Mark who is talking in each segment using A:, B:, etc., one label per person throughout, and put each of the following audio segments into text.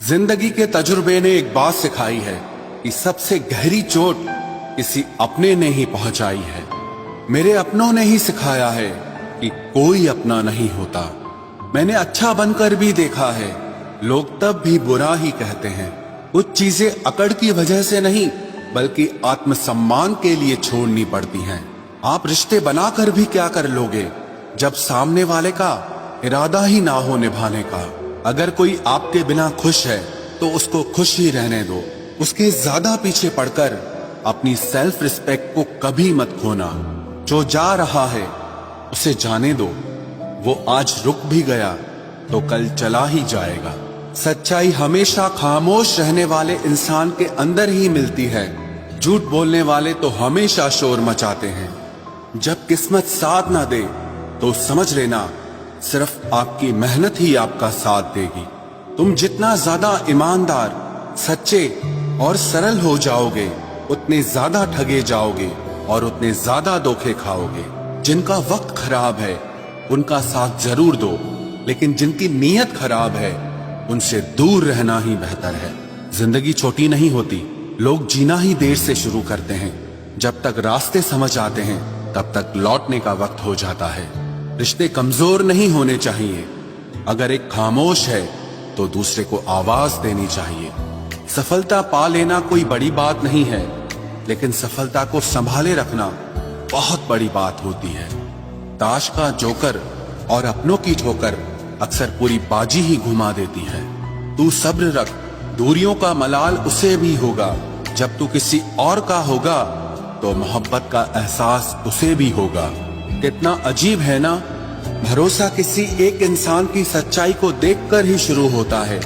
A: जिंदगी के तजुर्बे ने एक बात सिखाई है कि सबसे गहरी चोट किसी अपने ने ही पहुंचाई है। मेरे अपनों ने ही सिखाया है कि कोई अपना नहीं होता। मैंने अच्छा बनकर भी देखा है, लोग तब भी बुरा ही कहते हैं। कुछ चीजें अकड़ की वजह से नहीं बल्कि आत्मसम्मान के लिए छोड़नी पड़ती हैं। आप रिश्ते बनाकर भी क्या कर लोगे जब सामने वाले का इरादा ही ना हो निभाने का। अगर कोई आपके बिना खुश है तो उसको खुश ही रहने दो। उसके ज्यादा पीछे पड़कर अपनी सेल्फ रिस्पेक्ट को कभी मत खोना। जो जा रहा है उसे जाने दो, वो आज रुक भी गया तो कल चला ही जाएगा। सच्चाई हमेशा खामोश रहने वाले इंसान के अंदर ही मिलती है। झूठ बोलने वाले तो हमेशा शोर मचाते हैं। जब किस्मत साथ ना दे तो समझ लेना सिर्फ आपकी मेहनत ही आपका साथ देगी। तुम जितना ज्यादा ईमानदार, सच्चे और सरल हो जाओगे उतने ज्यादा ठगे जाओगे और उतने ज्यादा धोखे खाओगे। जिनका वक्त खराब है उनका साथ जरूर दो, लेकिन जिनकी नीयत खराब है उनसे दूर रहना ही बेहतर है। जिंदगी छोटी नहीं होती, लोग जीना ही देर से शुरू करते हैं। जब तक रास्ते समझ आते हैं तब तक लौटने का वक्त हो जाता है। रिश्ते कमजोर नहीं होने चाहिए। अगर एक खामोश है तो दूसरे को आवाज देनी चाहिए। सफलता पा लेना कोई बड़ी बात नहीं है, लेकिन सफलता को संभाले रखना बहुत बड़ी बात होती है। ताश का जोकर और अपनों की ठोकर अक्सर पूरी बाजी ही घुमा देती है। तू सब्र रख, दूरियों का मलाल उसे भी होगा। जब तू किसी और का होगा तो मोहब्बत का एहसास उसे भी होगा। कितना अजीब है ना, भरोसा किसी एक इंसान की सच्चाई को देखकर ही शुरू होता है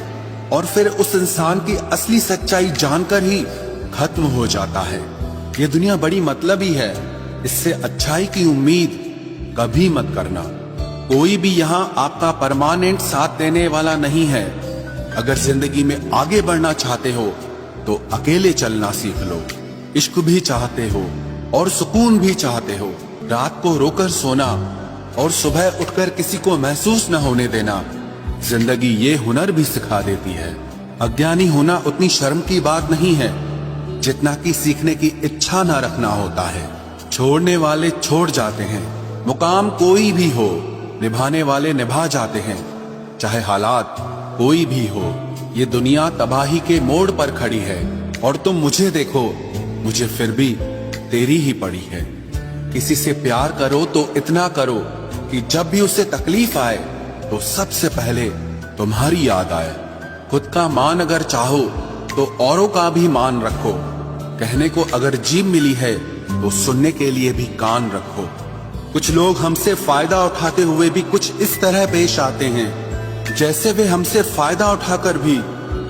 A: और फिर उस इंसान की असली सच्चाई जानकर ही खत्म हो जाता है। ये दुनिया बड़ी मतलबी है, इससे अच्छाई की उम्मीद कभी मत करना। कोई भी यहाँ आपका परमानेंट साथ देने वाला नहीं है। अगर जिंदगी में आगे बढ़ना चाहते हो तो अकेले चलना सीख लो। इश्क भी चाहते हो और सुकून भी चाहते हो, रात को रोकर सोना और सुबह उठकर किसी को महसूस न होने देना जिंदगी ये हुनर भी सिखा देती है। अज्ञानी होना उतनी शर्म की बात नहीं है जितना कि सीखने की इच्छा न रखना होता है। छोड़ने वाले छोड़ जाते हैं, मुकाम कोई भी हो, निभाने वाले निभा जाते हैं। चाहे हालात कोई भी हो, ये दुनिया तबाही के मोड़ पर खड़ी है और तुम मुझे देखो, मुझे फिर भी तेरी ही पड़ी है। किसी से प्यार करो तो इतना करो कि जब भी उसे तकलीफ आए तो सबसे पहले तुम्हारी याद आए। खुद का मान अगर चाहो तो औरों का भी मान रखो। कहने को अगर जीभ मिली है तो सुनने के लिए भी कान रखो। कुछ लोग हमसे फायदा उठाते हुए भी कुछ इस तरह पेश आते हैं जैसे वे हमसे फायदा उठाकर भी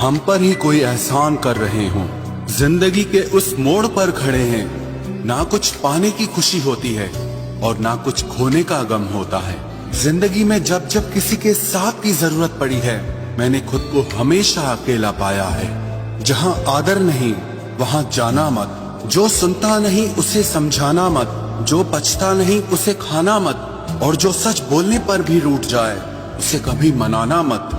A: हम पर ही कोई एहसान कर रहे हों। जिंदगी के उस मोड़ पर खड़े हैं, ना कुछ पाने की खुशी होती है और ना कुछ खोने का गम होता है। जिंदगी में जब जब किसी के साथ की जरूरत पड़ी है मैंने खुद को हमेशा अकेला पाया है। जहाँ आदर नहीं वहाँ जाना मत, जो सुनता नहीं उसे समझाना मत, जो पछता नहीं उसे खाना मत और जो सच बोलने पर भी रूठ जाए उसे कभी मनाना मत।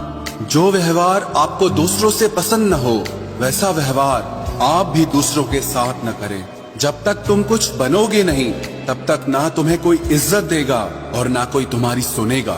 A: जो व्यवहार आपको दूसरों से पसंद न हो वैसा व्यवहार आप भी दूसरों के साथ न करें। जब तक तुम कुछ बनोगे नहीं तब तक ना तुम्हें कोई इज्जत देगा और ना कोई तुम्हारी सुनेगा।